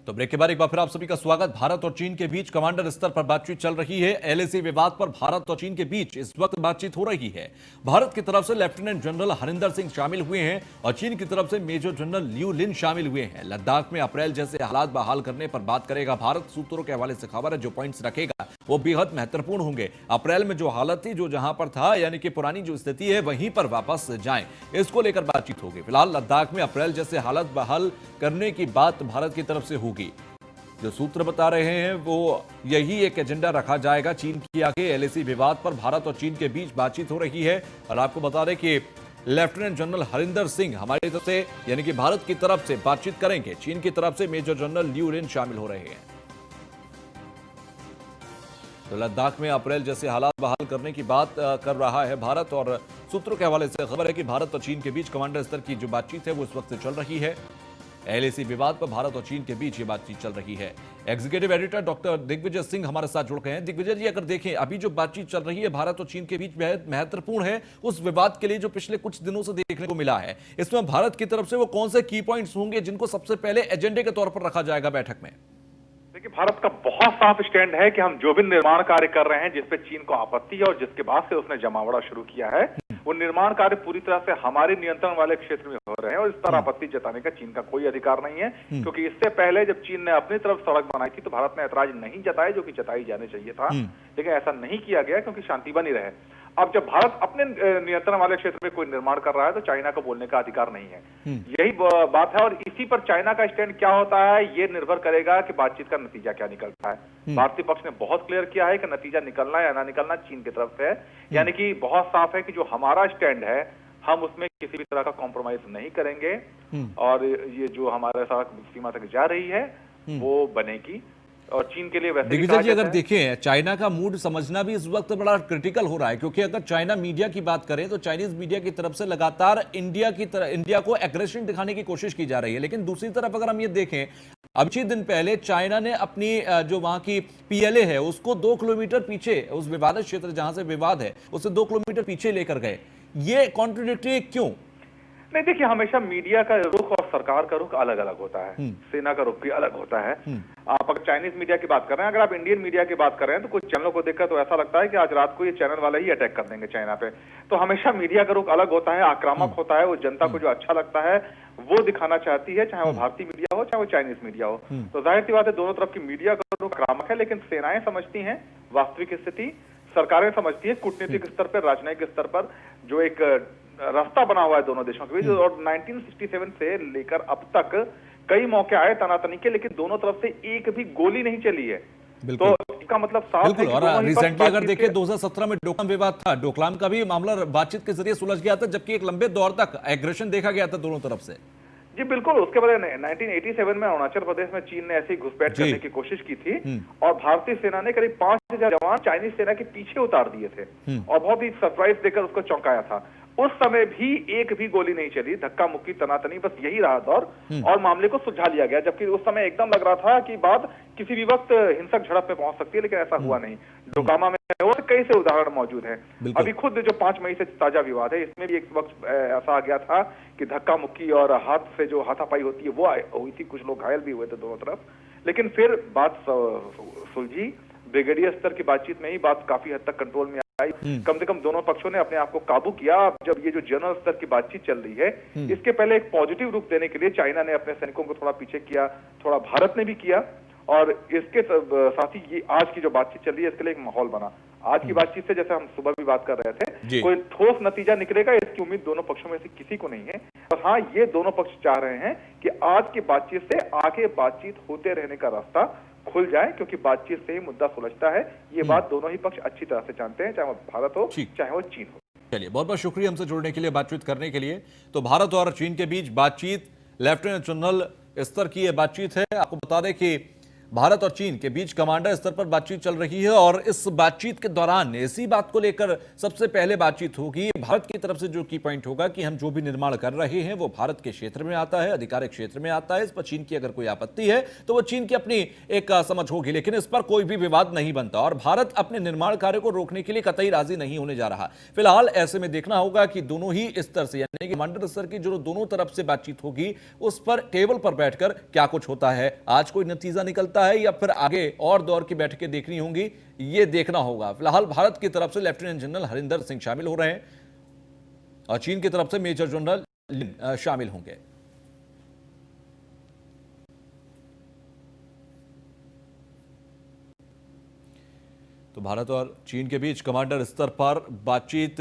तो ब्रेक के बाद एक बार फिर आप सभी का स्वागत। भारत और चीन के बीच कमांडर स्तर पर बातचीत चल रही है। एलएसी विवाद पर भारत और चीन के बीच इस वक्त बातचीत हो रही है। भारत की तरफ से लेफ्टिनेंट जनरल हरिंदर सिंह शामिल हुए हैं और चीन की तरफ से मेजर जनरल लियू लिन शामिल हुए हैं। लद्दाख में अप्रैल जैसे हालात बहाल करने पर बात करेगा भारत। सूत्रों के हवाले से खबर है, जो पॉइंट्स रखेगा वो बेहद महत्वपूर्ण होंगे। अप्रैल में जो हालत थी, जो जहां पर था, यानी कि पुरानी जो स्थिति है वहीं पर वापस जाएं, इसको लेकर बातचीत होगी। फिलहाल लद्दाख में अप्रैल जैसे हालत बहाल करने की बात भारत की तरफ से होगी। जो सूत्र बता रहे हैं वो यही एक एजेंडा रखा जाएगा चीन के आगे। एलएसी विवाद पर भारत और चीन के बीच बातचीत हो रही है और आपको बता दें कि लेफ्टिनेंट जनरल हरिंदर सिंह हमारी तरफ से यानी कि भारत की तरफ से बातचीत करेंगे। चीन की तरफ से मेजर जनरल लियू लिन शामिल हो रहे हैं। तो लद्दाख में अप्रैल जैसे हालात बहाल करने की बात कर रहा है भारत और सूत्रों के हवाले से खबर है कि भारत और चीन के बीच कमांडर स्तर की जो बातचीत है वो इस वक्त चल रही है। एलएसी विवाद पर भारत और चीन के बीच ये बातचीत चल रही है। Executive editor doctor Digvijay Singh हमारे साथ जुड़ गए हैं। दिग्विजय जी, अगर देखें अभी जो बातचीत चल रही है भारत और चीन के बीच बेहद महत्वपूर्ण है उस विवाद के लिए जो पिछले कुछ दिनों से देखने को मिला है, इसमें भारत की तरफ से वो कौन से की पॉइंट्स होंगे जिनको सबसे पहले एजेंडे के तौर पर रखा जाएगा बैठक में? देखिए, भारत का बहुत साफ स्टैंड है कि हम जो भी निर्माण कार्य कर रहे हैं जिसपे चीन को आपत्ति है और जिसके बाद से उसने जमावड़ा शुरू किया है, वो निर्माण कार्य पूरी तरह से हमारे नियंत्रण वाले क्षेत्र में हो रहे हैं और इस पर आपत्ति जताने का चीन का कोई अधिकार नहीं है। क्योंकि इससे पहले जब चीन ने अपनी तरफ सड़क बनाई थी तो भारत ने ऐतराज नहीं जताया, जो कि जताई जाने चाहिए था, लेकिन ऐसा नहीं किया गया क्योंकि शांति बनी रहे। अब जब भारत अपने नियंत्रण वाले क्षेत्र में कोई निर्माण कर रहा है तो चाइना को बोलने का अधिकार नहीं है। यही बात है और इसी पर चाइना का स्टैंड क्या होता है ये निर्भर करेगा कि बातचीत का नतीजा क्या निकलता है। भारतीय पक्ष ने बहुत क्लियर किया है कि नतीजा निकलना या ना निकलना चीन की तरफ से है, यानी कि बहुत साफ है कि जो हमारा स्टैंड है हम उसमें किसी भी तरह का कॉम्प्रोमाइज नहीं करेंगे और ये जो हमारे साथ सीमा तक जा रही है वो बनेगी। और चीन के लिए वैसे दिग्विजय जी, अगर देखें चाइना का मूड समझना भी इस वक्त बड़ा क्रिटिकल हो रहा है, क्योंकि अगर चाइना मीडिया की बात करें तो चाइनीज मीडिया की तरफ से लगातार इंडिया को एग्रेशन दिखाने की कोशिश की जा रही है। लेकिन दूसरी तरफ अगर हम ये देखें, अब कुछ दिन पहले चाइना ने अपनी जो वहां की पीएलए है उसको 2 किलोमीटर पीछे, उस विवादित क्षेत्र जहां से विवाद है उससे 2 किलोमीटर पीछे लेकर गए। ये कॉन्ट्रडिक्टरी क्यों? नहीं, देखिए, हमेशा मीडिया का रुख और सरकार का रुख अलग अलग होता है, सेना का रुख भी अलग होता है। आप अगर चाइनीज मीडिया की बात कर रहे हैं, अगर आप इंडियन मीडिया की बात कर रहे हैं तो कुछ चैनलों को देखकर तो ऐसा लगता है कि आज रात को ये चैनल वाले ही अटैक कर देंगे चाइना पे। तो हमेशा मीडिया का रुख अलग होता है, आक्रामक होता है। वो जनता को जो अच्छा लगता है वो दिखाना चाहती है, चाहे वो भारतीय मीडिया हो चाहे वो चाइनीज मीडिया हो। तो जाहिर सी बात है दोनों तरफ की मीडिया का रुख आक्रामक है, लेकिन सेनाएं समझती हैं वास्तविक स्थिति, सरकारें समझती है कूटनीतिक स्तर पर, राजनयिक स्तर पर जो एक रास्ता बना हुआ है दोनों देशों के बीच। और 1967 से लेकर अब तक कई मौके आए तनातनी के, लेकिन दोनों तरफ से एक भी गोली नहीं चली है। तो इसका मतलब साफ है कि और रिसेंटली अगर देखें 2017 में डोकलाम विवाद था, डोकलाम का भी मामला बातचीत के जरिए सुलझ गया था, जबकि एक लंबे दौर तक एग्रेशन देखा गया था दोनों तरफ से। जी बिल्कुल, उसके बाद 1987 में अरुणाचल प्रदेश में चीन ने ऐसी घुसपैठ करने की कोशिश की थी और भारतीय सेना ने करीब 5000 जवान चाइनीज सेना के पीछे उतार दिए थे और बहुत ही सरप्राइज देकर उसको चौंकाया था। उस समय भी एक भी गोली नहीं चली, धक्का मुक्की तनातनी, बस यही रहा दौर और मामले को सुलझा लिया गया। जबकि उस समय एकदम लग रहा था कि बात किसी भी वक्त हिंसक झड़प में पहुंच सकती है, लेकिन ऐसा हुआ नहीं। डोकामा में और कई से उदाहरण मौजूद हैं। अभी खुद जो 5 मई से ताजा विवाद है, इसमें भी एक वक्त ऐसा आ गया था कि धक्का मुक्की और हाथ से जो हाथापाई होती है वो हुई थी, कुछ लोग घायल भी हुए थे दोनों तरफ। लेकिन फिर बात सुलझी, ब्रिगेडियर स्तर की बातचीत में ही बात काफी हद तक कंट्रोल में आई। कम से कम दोनों पक्षों ने अपने आप को काबू किया। जब ये जो जनरल स्तर की बातचीत चल रही है, इसके पहले एक पॉजिटिव रूप देने के लिए चाइना ने अपने सैनिकों को थोड़ा पीछे किया, थोड़ा भारत ने भी किया और इसके साथ ही ये आज की जो बातचीत चल रही है इसके लिए एक माहौल बना। आज की बातचीत से, जैसे हम सुबह भी बात कर रहे थे, कोई ठोस नतीजा निकलेगा इसकी उम्मीद दोनों पक्षों में से किसी को नहीं है। और हाँ, ये दोनों पक्ष चाह रहे हैं कि आज की बातचीत से आगे बातचीत होते रहने का रास्ता खुल जाए, क्योंकि बातचीत से ही मुद्दा सुलझता है। ये बात दोनों ही पक्ष अच्छी तरह से जानते हैं, चाहे वो भारत हो चाहे वो चीन हो। चलिए, बहुत बहुत शुक्रिया हमसे जुड़ने के लिए, बातचीत करने के लिए। तो भारत और चीन के बीच बातचीत लेफ्टिनेंट जनरल स्तर की ये बातचीत है। आपको बता दें कि भारत और चीन के बीच कमांडर स्तर पर बातचीत चल रही है और इस बातचीत के दौरान इसी बात को लेकर सबसे पहले बातचीत होगी। भारत की तरफ से जो की पॉइंट होगा कि हम जो भी निर्माण कर रहे हैं वो भारत के क्षेत्र में आता है, अधिकारिक क्षेत्र में आता है। इस पर चीन की अगर कोई आपत्ति है तो वो चीन की अपनी एक समझ होगी, लेकिन इस पर कोई भी विवाद नहीं बनता और भारत अपने निर्माण कार्य को रोकने के लिए कतई राजी नहीं होने जा रहा। फिलहाल ऐसे में देखना होगा कि दोनों ही स्तर से, यानी कि कमांडर स्तर की जो दोनों तरफ से बातचीत होगी उस पर टेबल पर बैठकर क्या कुछ होता है, आज कोई नतीजा निकलता है या फिर आगे और दौर की बैठकें देखनी होंगी, ये देखना होगा। फिलहाल भारत की तरफ से लेफ्टिनेंट जनरल हरिंदर सिंह शामिल हो रहे हैं और चीन की तरफ से मेजर जनरल लिन शामिल होंगे। तो भारत और चीन के बीच कमांडर स्तर पर बातचीत